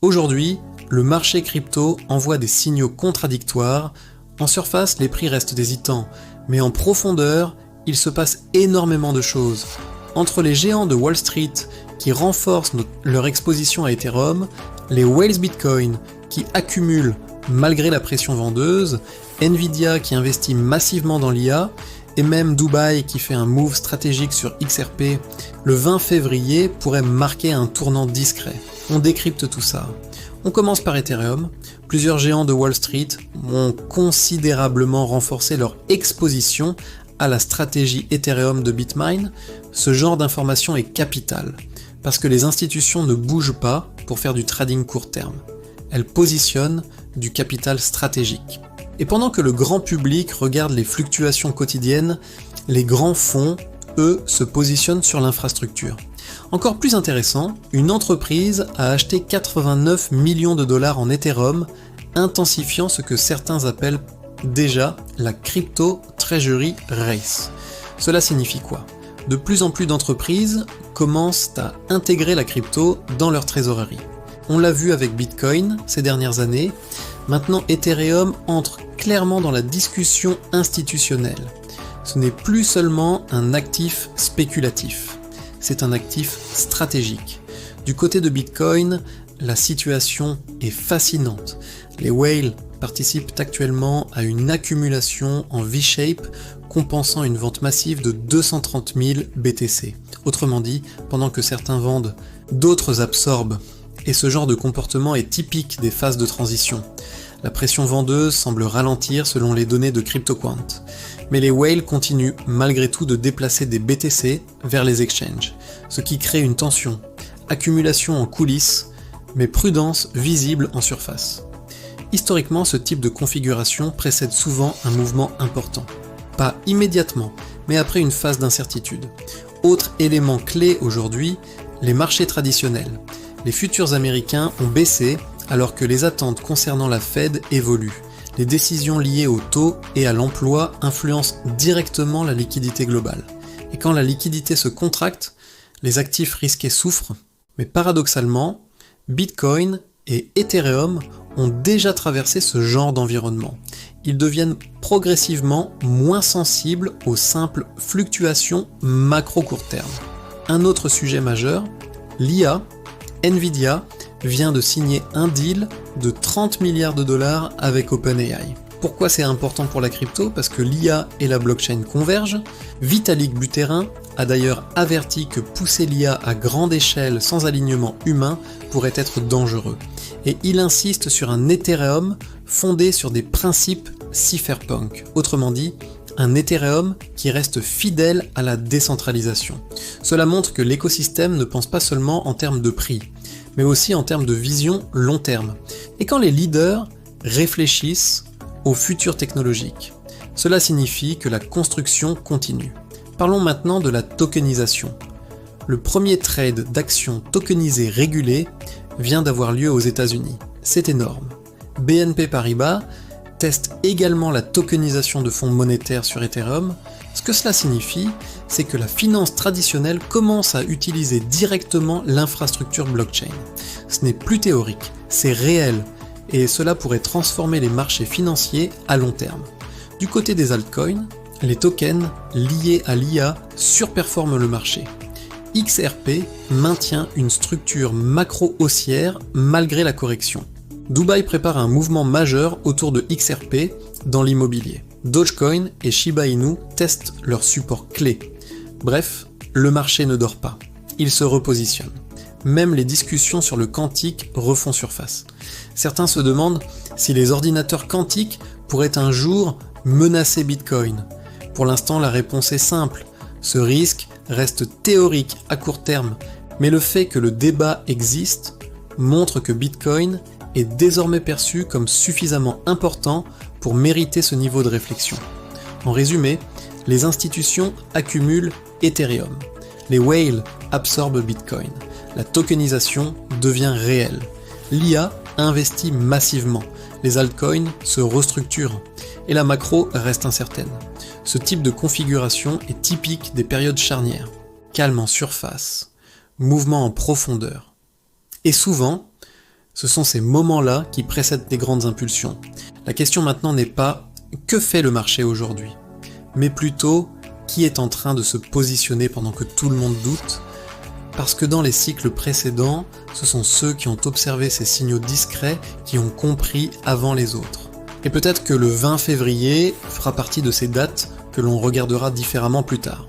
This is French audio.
Aujourd'hui, le marché crypto envoie des signaux contradictoires. En surface, les prix restent hésitants, mais en profondeur, il se passe énormément de choses. Entre les géants de Wall Street qui renforcent leur exposition à Ethereum, les whales Bitcoin qui accumulent malgré la pression vendeuse, Nvidia qui investit massivement dans l'IA, et même Dubaï qui fait un move stratégique sur XRP, le 20 février pourrait marquer un tournant discret. On décrypte tout ça. On commence par Ethereum. Plusieurs géants de Wall Street ont considérablement renforcé leur exposition à la stratégie Ethereum de Bitmain. Ce genre d'information est capital, parce que les institutions ne bougent pas pour faire du trading court terme. Elles positionnent du capital stratégique. Et pendant que le grand public regarde les fluctuations quotidiennes, les grands fonds, eux, se positionnent sur l'infrastructure. Encore plus intéressant, une entreprise a acheté 89 millions de dollars en Ethereum, intensifiant ce que certains appellent déjà la Crypto Treasury Race. Cela signifie quoi ? De plus en plus d'entreprises commencent à intégrer la crypto dans leur trésorerie. On l'a vu avec Bitcoin ces dernières années, maintenant Ethereum entre clairement dans la discussion institutionnelle. Ce n'est plus seulement un actif spéculatif, c'est un actif stratégique. Du côté de Bitcoin, la situation est fascinante. Les whales participent actuellement à une accumulation en V-shape compensant une vente massive de 230 000 BTC. Autrement dit, pendant que certains vendent, d'autres absorbent. Et ce genre de comportement est typique des phases de transition. La pression vendeuse semble ralentir selon les données de CryptoQuant. Mais les whales continuent malgré tout de déplacer des BTC vers les exchanges, ce qui crée une tension, accumulation en coulisses, mais prudence visible en surface. Historiquement, ce type de configuration précède souvent un mouvement important. Pas immédiatement, mais après une phase d'incertitude. Autre élément clé aujourd'hui, les marchés traditionnels. Les futurs américains ont baissé alors que les attentes concernant la Fed évoluent. Les décisions liées au taux et à l'emploi influencent directement la liquidité globale. Et quand la liquidité se contracte, les actifs risqués souffrent. Mais paradoxalement, Bitcoin et Ethereum ont déjà traversé ce genre d'environnement. Ils deviennent progressivement moins sensibles aux simples fluctuations macro court terme. Un autre sujet majeur, l'IA. Nvidia vient de signer un deal de 30 milliards de dollars avec OpenAI. Pourquoi c'est important pour la crypto ? Parce que l'IA et la blockchain convergent. Vitalik Buterin a d'ailleurs averti que pousser l'IA à grande échelle sans alignement humain pourrait être dangereux. Et il insiste sur un Ethereum fondé sur des principes cypherpunk. Autrement dit, un Ethereum qui reste fidèle à la décentralisation. Cela montre que l'écosystème ne pense pas seulement en termes de prix, mais aussi en termes de vision long terme. Et quand les leaders réfléchissent au futur technologique, cela signifie que la construction continue. Parlons maintenant de la tokenisation. Le premier trade d'actions tokenisées régulées vient d'avoir lieu aux États-Unis. C'est énorme. BNP Paribas teste également la tokenisation de fonds monétaires sur Ethereum. Ce que cela signifie, c'est que la finance traditionnelle commence à utiliser directement l'infrastructure blockchain. Ce n'est plus théorique, c'est réel, et cela pourrait transformer les marchés financiers à long terme. Du côté des altcoins, les tokens liés à l'IA surperforment le marché. XRP maintient une structure macro-haussière malgré la correction. Dubaï prépare un mouvement majeur autour de XRP dans l'immobilier. Dogecoin et Shiba Inu testent leurs supports clés. Bref, le marché ne dort pas, il se repositionne. Même les discussions sur le quantique refont surface. Certains se demandent si les ordinateurs quantiques pourraient un jour menacer Bitcoin. Pour l'instant, la réponse est simple. Ce risque reste théorique à court terme, mais le fait que le débat existe montre que Bitcoin est désormais perçu comme suffisamment important pour mériter ce niveau de réflexion. En résumé, les institutions accumulent Ethereum. Les whales absorbent Bitcoin. La tokenisation devient réelle. L'IA investit massivement. Les altcoins se restructurent. Et la macro reste incertaine. Ce type de configuration est typique des périodes charnières. Calme en surface, mouvement en profondeur. Et souvent, Ce sont ces moments-là qui précèdent les grandes impulsions. La question maintenant n'est pas « que fait le marché aujourd'hui ?», mais plutôt « qui est en train de se positionner pendant que tout le monde doute ?» Parce que dans les cycles précédents, ce sont ceux qui ont observé ces signaux discrets qui ont compris avant les autres. Et peut-être que le 20 février fera partie de ces dates que l'on regardera différemment plus tard.